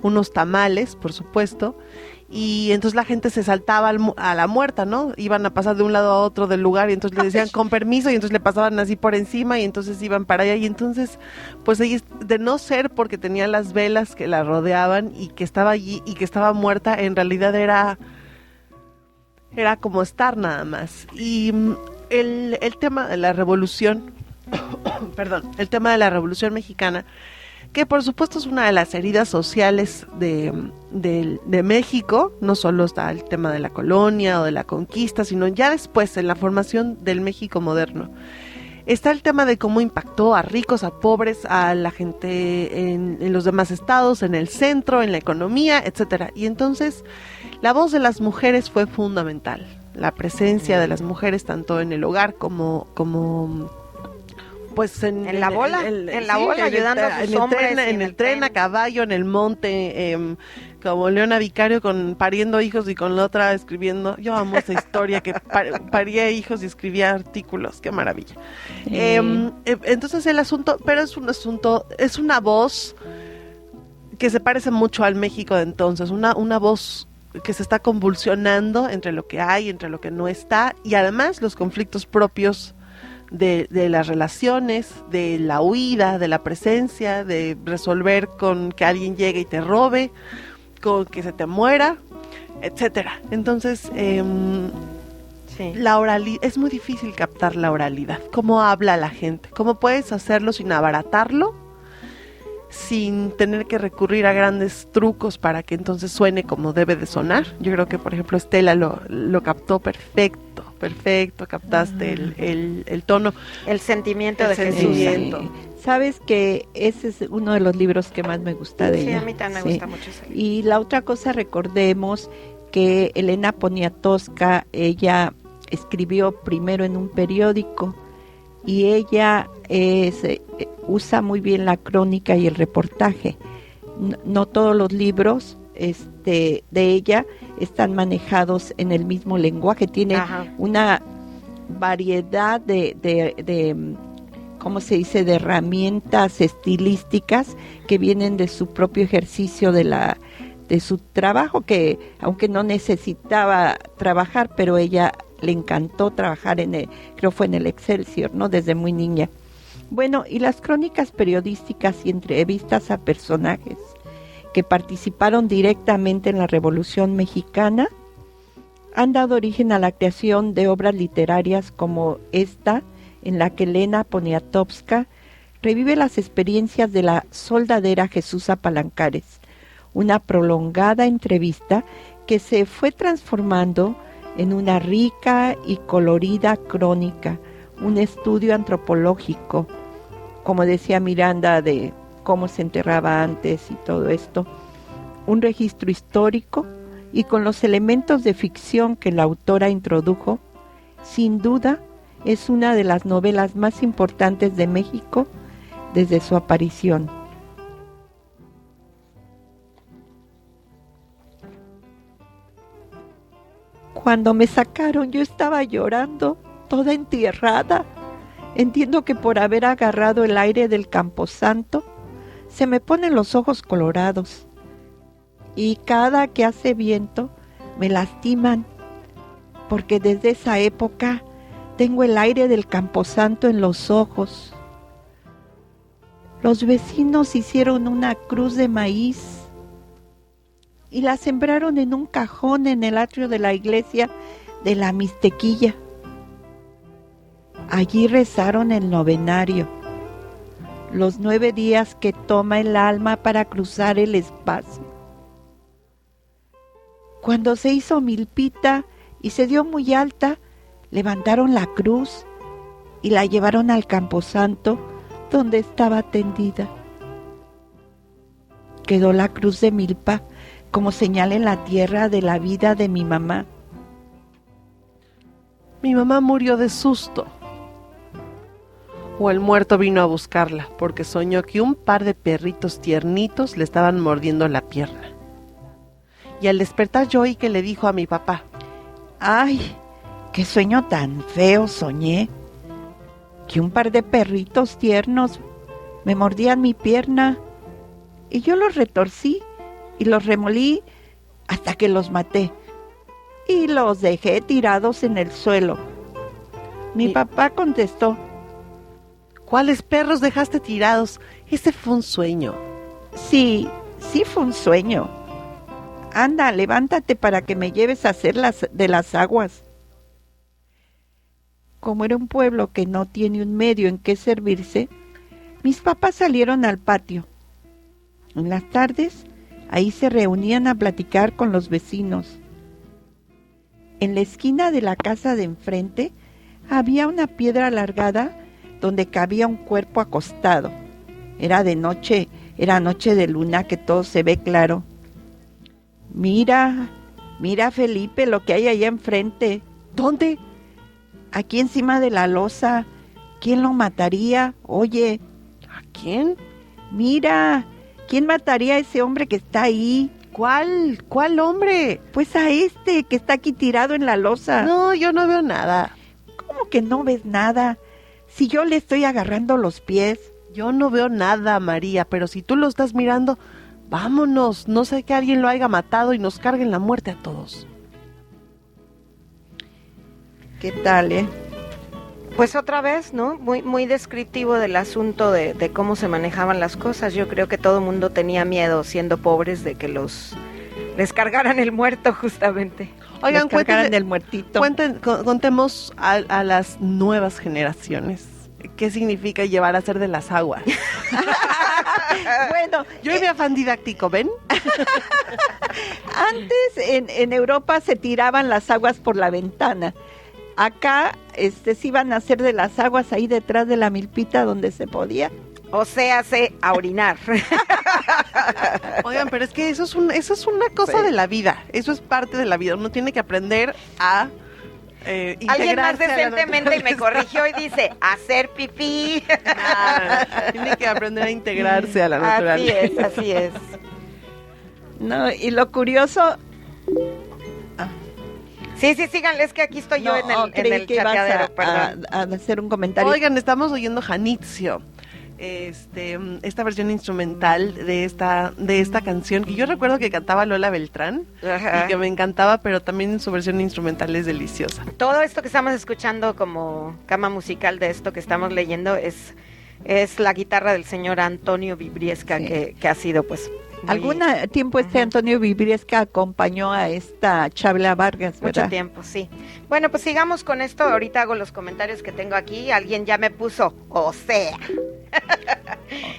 unos tamales, por supuesto, y entonces la gente se saltaba a la muerta, ¿no? Iban a pasar de un lado a otro del lugar y entonces le decían con permiso y entonces le pasaban así por encima y entonces iban para allá y entonces pues ella, de no ser porque tenía las velas que la rodeaban y que estaba allí y que estaba muerta, en realidad era como estar nada más. Y el tema de la revolución, perdón, el tema de la revolución mexicana, que por supuesto es una de las heridas sociales de México. No solo está el tema de la colonia o de la conquista, sino ya después en la formación del México moderno. Está el tema de cómo impactó a ricos, a pobres, a la gente en los demás estados, en el centro, en la economía, etcétera. Y entonces la voz de las mujeres fue fundamental. La presencia de las mujeres tanto en el hogar como pues en la bola, ayudando a sus hombres, en el tren, a caballo, en el monte, como Leona Vicario pariendo hijos y con la otra escribiendo. Yo amo esa historia que paría hijos y escribía artículos, qué maravilla. Entonces el asunto, pero es una voz que se parece mucho al México de entonces, una voz que se está convulsionando entre lo que hay, entre lo que no está, y además los conflictos propios de las relaciones, de la huida, de la presencia, de resolver con que alguien llegue y te robe, con que se te muera, etcétera. Entonces, sí, la oralidad, es muy difícil captar la oralidad, cómo habla la gente, cómo puedes hacerlo sin abaratarlo, sin tener que recurrir a grandes trucos para que entonces suene como debe de sonar. Yo creo que, por ejemplo, Estela lo captó perfecto, captaste el tono. El sentimiento de Jesús. Sabes que ese es uno de los libros que más me gusta de ella. Sí, a mí también me gusta mucho ese libro. Y la otra cosa, recordemos que Elena Poniatowska, ella escribió primero en un periódico y ella usa muy bien la crónica y el reportaje. No todos los libros de ella están manejados en el mismo lenguaje, tiene una variedad de ¿cómo se dice?, de herramientas estilísticas que vienen de su propio ejercicio de su trabajo, que aunque no necesitaba trabajar, pero ella le encantó trabajar creo fue en el Excelsior, ¿no?, desde muy niña. Bueno, y las crónicas periodísticas y entrevistas a personajes que participaron directamente en la Revolución Mexicana han dado origen a la creación de obras literarias como esta, en la que Elena Poniatowska revive las experiencias de la soldadera Jesús Palancares, una prolongada entrevista que se fue transformando en una rica y colorida crónica, un estudio antropológico, como decía Miranda, de cómo se enterraba antes y todo esto, un registro histórico y con los elementos de ficción que la autora introdujo, sin duda es una de las novelas más importantes de México desde su aparición. Cuando me sacaron yo estaba llorando, toda entierrada. Entiendo que por haber agarrado el aire del Camposanto, se me ponen los ojos colorados. Y cada que hace viento, me lastiman, porque desde esa época tengo el aire del Camposanto en los ojos. Los vecinos hicieron una cruz de maíz y la sembraron en un cajón en el atrio de la iglesia de la Mixtequilla. Allí rezaron el novenario, los 9 días que toma el alma para cruzar el espacio. Cuando se hizo milpita y se dio muy alta, levantaron la cruz y la llevaron al Camposanto, donde estaba tendida. Quedó la cruz de milpa como señal en la tierra de la vida de mi mamá. Mi mamá murió de susto. O el muerto vino a buscarla, porque soñó que un par de perritos tiernitos le estaban mordiendo la pierna. Y al despertar yo oí que le dijo a mi papá: ¡ay, qué sueño tan feo soñé! Que un par de perritos tiernos me mordían mi pierna y yo los retorcí y los remolí hasta que los maté. Y los dejé tirados en el suelo. Mi papá contestó: ¿cuáles perros dejaste tirados? Ese fue un sueño. Sí fue un sueño. Anda, levántate para que me lleves a hacer de las aguas. Como era un pueblo que no tiene un medio en que servirse, mis papás salieron al patio. En las tardes, ahí se reunían a platicar con los vecinos. En la esquina de la casa de enfrente había una piedra alargada donde cabía un cuerpo acostado. Era de noche, era noche de luna que todo se ve claro. Mira, Felipe, lo que hay allá enfrente. ¿Dónde? Aquí encima de la losa. ¿Quién lo mataría? Oye. ¿A quién? Mira, ¿quién mataría a ese hombre que está ahí? ¿Cuál? ¿Cuál hombre? Pues a este que está aquí tirado en la losa. No, yo no veo nada. ¿Cómo que no ves nada? Si yo le estoy agarrando los pies. Yo no veo nada, María, pero si tú lo estás mirando, vámonos. No sé que alguien lo haya matado y nos carguen la muerte a todos. ¿Qué tal, Pues otra vez, ¿no? Muy descriptivo del asunto de cómo se manejaban las cosas. Yo creo que todo el mundo tenía miedo, siendo pobres, de que les cargaran el muerto, justamente. Oigan, cargaran el muertito. Contemos a las nuevas generaciones qué significa llevar a hacer de las aguas. Bueno, yo mi afán didáctico, ¿ven? Antes en Europa se tiraban las aguas por la ventana. Acá se iban a hacer de las aguas ahí detrás de la milpita donde se podía. O sea, a orinar. Oigan, pero es que eso es una cosa de la vida. Eso es parte de la vida. Uno tiene que aprender a alguien más decentemente me corrigió y dice, hacer pipí. Tiene que aprender a integrarse a la naturaleza. Así es. No, y lo curioso... Sí, síganle, es que aquí estoy yo en el chateadero, perdón. A hacer un comentario. Oigan, estamos oyendo Janitzio. Esta versión instrumental de esta canción que yo recuerdo que cantaba Lola Beltrán. Ajá. Y que me encantaba, pero también su versión instrumental es deliciosa. Todo esto que estamos escuchando como cama musical de esto que estamos leyendo es la guitarra del señor Antonio Vibriesca, sí. que ha sido pues algún tiempo Antonio Vibriesca acompañó a esta Chabela Vargas, ¿verdad? Mucho tiempo, sí. Bueno, pues sigamos con esto. Ahorita hago los comentarios que tengo aquí. Alguien ya me puso, o sea.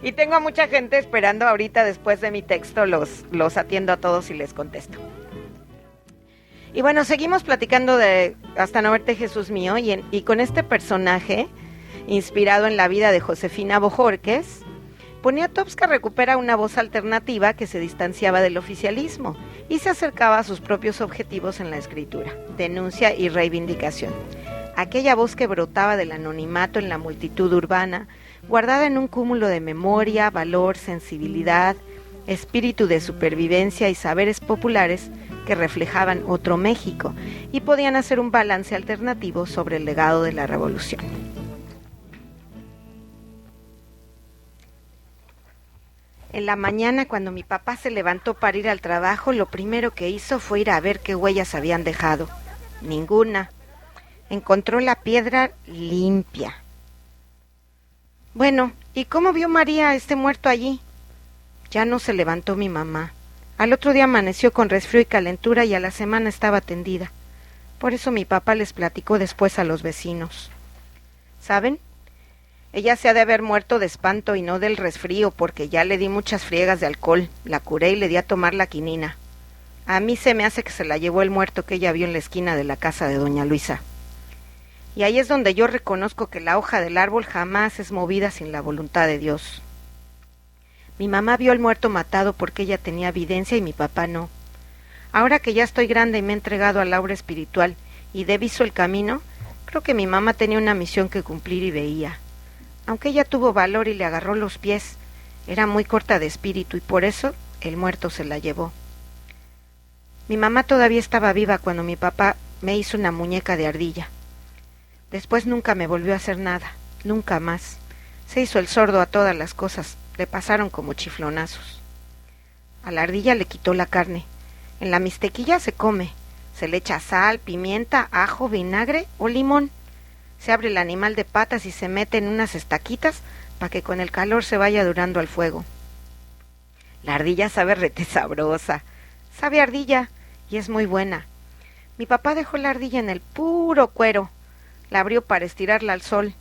Y tengo a mucha gente esperando ahorita después de mi texto. Los atiendo a todos y les contesto. Y bueno, seguimos platicando de Hasta no verte, Jesús mío. Y con este personaje, inspirado en la vida de Josefina Bojorquez, Poniatowska recupera una voz alternativa que se distanciaba del oficialismo y se acercaba a sus propios objetivos en la escritura, denuncia y reivindicación. Aquella voz que brotaba del anonimato en la multitud urbana, guardada en un cúmulo de memoria, valor, sensibilidad, espíritu de supervivencia y saberes populares que reflejaban otro México y podían hacer un balance alternativo sobre el legado de la revolución. En la mañana, cuando mi papá se levantó para ir al trabajo, lo primero que hizo fue ir a ver qué huellas habían dejado. Ninguna. Encontró la piedra limpia. Bueno, ¿y cómo vio María a este muerto allí? Ya no se levantó mi mamá. Al otro día amaneció con resfrío y calentura y a la semana estaba tendida. Por eso mi papá les platicó después a los vecinos. ¿Saben? Ella se ha de haber muerto de espanto y no del resfrío, porque ya le di muchas friegas de alcohol, la curé y le di a tomar la quinina. A mí se me hace que se la llevó el muerto que ella vio en la esquina de la casa de doña Luisa. Y ahí es donde yo reconozco que la hoja del árbol jamás es movida sin la voluntad de Dios. Mi mamá vio al muerto matado porque ella tenía evidencia y mi papá no. Ahora que ya estoy grande y me he entregado al aura espiritual y he visto el camino, creo que mi mamá tenía una misión que cumplir y veía. Aunque ella tuvo valor y le agarró los pies, era muy corta de espíritu y por eso el muerto se la llevó. Mi mamá todavía estaba viva cuando mi papá me hizo una muñeca de ardilla. Después nunca me volvió a hacer nada, nunca más. Se hizo el sordo a todas las cosas, le pasaron como chiflonazos. A la ardilla le quitó la carne. En la mixtequilla se come. Se le echa sal, pimienta, ajo, vinagre o limón. Se abre el animal de patas y se mete en unas estaquitas para que con el calor se vaya durando al fuego. La ardilla sabe rete sabrosa. Sabe a ardilla y es muy buena. Mi papá dejó la ardilla en el puro cuero. La abrió para estirarla al sol.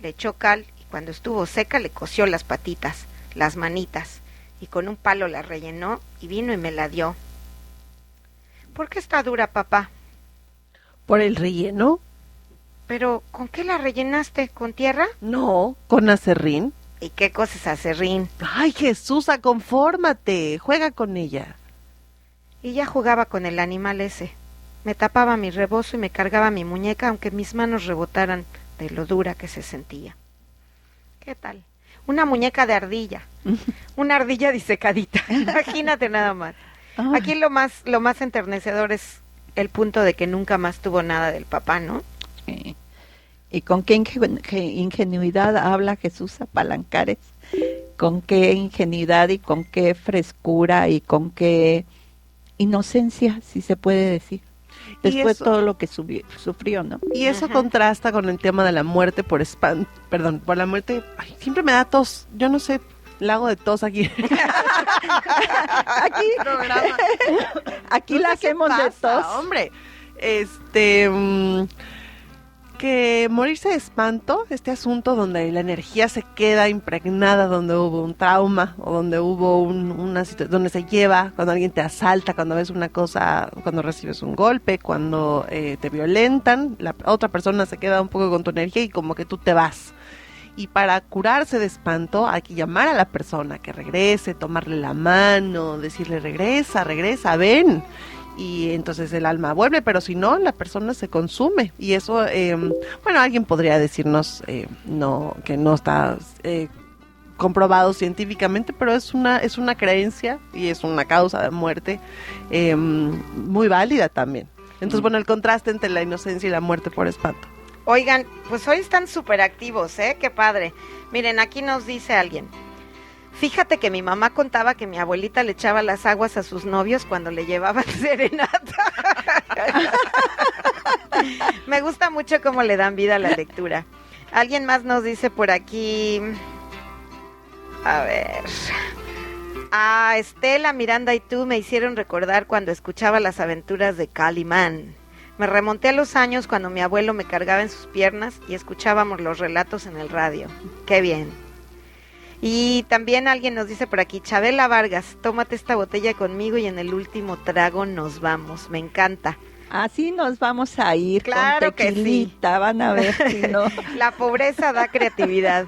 Le echó cal y cuando estuvo seca le coció las patitas, las manitas, y con un palo la rellenó y vino y me la dio. ¿Por qué está dura, papá? ¿Por el relleno? ¿Pero con qué la rellenaste? ¿Con tierra? No, con aserrín. ¿Y qué cosa es aserrín? Ay, Jesús, confórmate, juega con ella. Y ya jugaba con el animal ese. Me tapaba mi rebozo y me cargaba mi muñeca, aunque mis manos rebotaran de lo dura que se sentía. ¿Qué tal? Una muñeca de ardilla. Una ardilla disecadita. Imagínate nada más. Ay. Aquí lo más enternecedor es el punto de que nunca más tuvo nada del papá, ¿no? Y con qué ingenuidad habla Jesús Apalancares, con qué ingenuidad y con qué frescura y con qué inocencia, si se puede decir, después de todo lo que sufrió, ¿no? Y eso Ajá. contrasta con el tema de la muerte por por la muerte. Ay, siempre me da tos, yo no sé, lago de tos aquí. Aquí, Programa. aquí No la sé qué hacemos de pasa, tos. hombre. Que morirse de espanto, este asunto donde la energía se queda impregnada, donde hubo un trauma o donde hubo una situación, donde se lleva, cuando alguien te asalta, cuando ves una cosa, cuando recibes un golpe, cuando te violentan, la otra persona se queda un poco con tu energía y como que tú te vas. Y para curarse de espanto hay que llamar a la persona que regrese, tomarle la mano, decirle regresa, ven. Y entonces el alma vuelve, pero si no, la persona se consume. Y eso, bueno, alguien podría decirnos no, que no está comprobado científicamente, pero es una creencia y es una causa de muerte muy válida también. Entonces, bueno, el contraste entre la inocencia y la muerte por espanto. Oigan, pues hoy están súper activos, ¿eh? Qué padre. Miren, aquí nos dice alguien. Fíjate que mi mamá contaba que mi abuelita le echaba las aguas a sus novios cuando le llevaban serenata. Me gusta mucho cómo le dan vida a la lectura. Alguien más nos dice por aquí... A ver... Estela, Miranda y tú me hicieron recordar cuando escuchaba las aventuras de Calimán. Me remonté a los años cuando mi abuelo me cargaba en sus piernas y escuchábamos los relatos en el radio. ¡Qué bien! Y también alguien nos dice por aquí, Chabela Vargas, tómate esta botella conmigo y en el último trago nos vamos. Me encanta. Así nos vamos a ir, Claro con que sí. tequilita, van a ver si no. La pobreza da creatividad.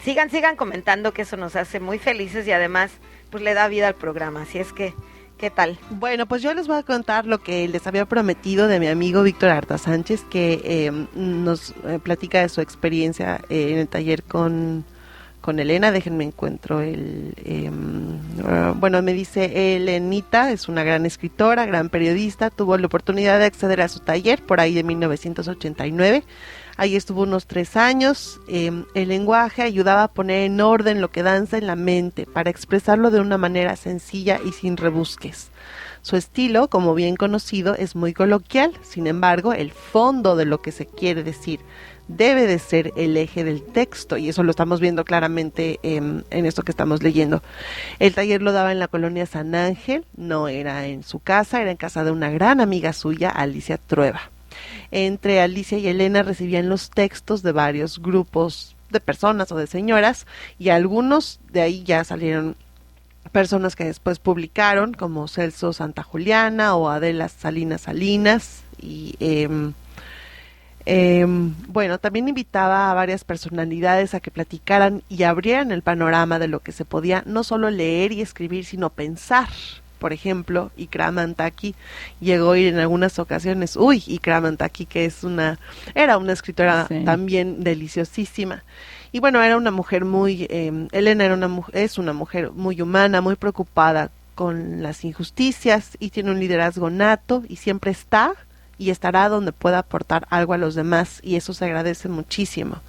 Sigan comentando, que eso nos hace muy felices y además pues le da vida al programa. Así es que, ¿qué tal? Bueno, pues yo les voy a contar lo que les había prometido de mi amigo Víctor Arta Sánchez, que nos platica de su experiencia en el taller con Elena. Déjenme encuentro bueno, me dice Elenita, es una gran escritora, gran periodista, tuvo la oportunidad de acceder a su taller por ahí de 1989. Ahí estuvo unos 3 años. El lenguaje ayudaba a poner en orden lo que danza en la mente para expresarlo de una manera sencilla y sin rebusques. Su estilo, como bien conocido, es muy coloquial. Sin embargo, el fondo de lo que se quiere decir debe de ser el eje del texto, y eso lo estamos viendo claramente en esto que estamos leyendo. El taller lo daba en la colonia San Ángel, no era en su casa, era en casa de una gran amiga suya, Alicia Trueba. Entre Alicia y Elena recibían los textos de varios grupos de personas o de señoras, y algunos de ahí ya salieron personas que después publicaron, como Celso Santa Juliana o Adela Salinas, y bueno, también invitaba a varias personalidades a que platicaran y abrieran el panorama de lo que se podía no solo leer y escribir, sino pensar. Por ejemplo, Ikram Antaki llegó a ir en algunas ocasiones, Ikram Antaki, que era una escritora Sí. también deliciosísima. Y bueno, era una mujer Elena es una mujer muy humana, muy preocupada con las injusticias, y tiene un liderazgo nato y siempre está y estará donde pueda aportar algo a los demás, y eso se agradece muchísimo.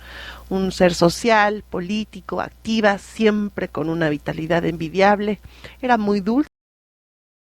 Un ser social, político, activa, siempre con una vitalidad envidiable. Era muy dulce